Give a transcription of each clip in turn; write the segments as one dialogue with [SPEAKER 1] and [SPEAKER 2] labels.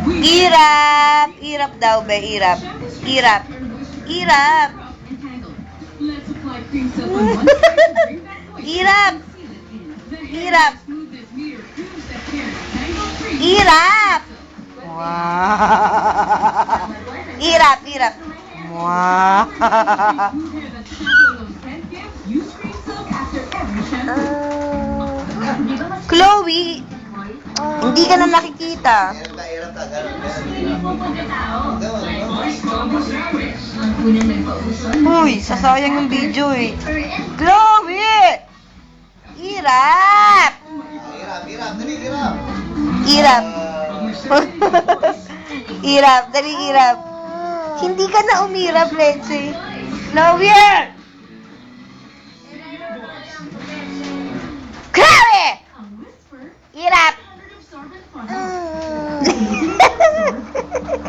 [SPEAKER 1] Irap! Irap daw, be. Irap. Irap. Irap. Irap. Irap. Irap. Wow. Irap, irap. Wow. Chloe, hindi ka na nakikita. Uy, sasayang yung video eh. Chloe! Irap! Irap. Irap, dali irap. Hindi ka na umirap, Leche. Chloe! Chloe! Irap!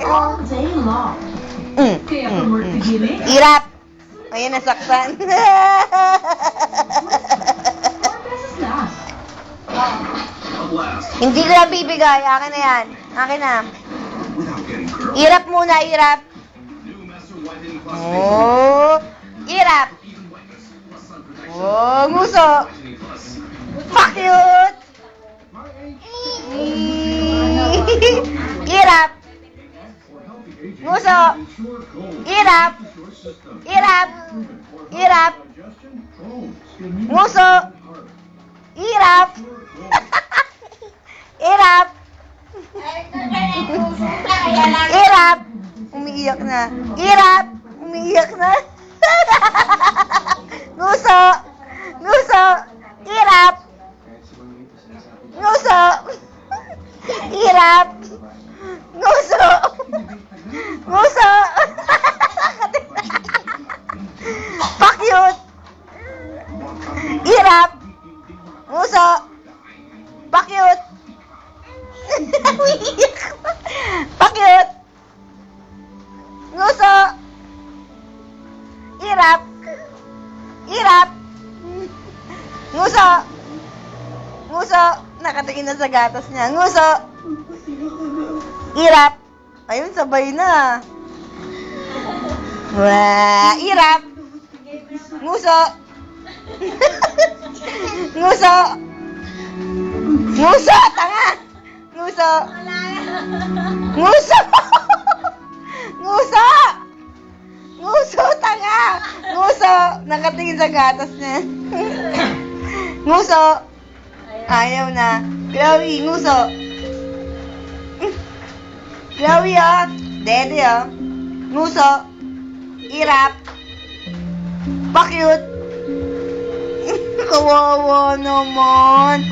[SPEAKER 2] All day long. Kaya from work to gym,
[SPEAKER 1] Irap! Ayan, nasaktan.
[SPEAKER 2] 4 pesos lang.
[SPEAKER 1] Hindi ko na bibigay. Akin na yan. Akin na. Irap muna, irap. Oh, irap. Oh, nguso. Pakiyot. Irap. Nguso. Irap. Irap. Irap. Nguso. Irap. Irap. Irap. Umiiyak na. Irap. Umiiyak na. Nguso. Nguso. Irap. Nguso. Irap. Nguso. Nguso. Pakyut. Irap. Nguso. Pakyut. Umiiyak. Pakyut. Nguso. Irap. Irap. Nguso. Nguso. Nakatingin na sa gatas niya. Nguso. Irap. Ayun, sabay na. Wah, irap. Nguso. Nguso. Nguso, tanga. Nguso. Nguso. Nguso. Nguso, tanga. Nguso. Nakatingin sa gatas niya. Nguso. Ayaw na. Chloe, nguso. Chloe, oh. Dede, oh. Nguso. Irap. Pakyut. Kawawa naman.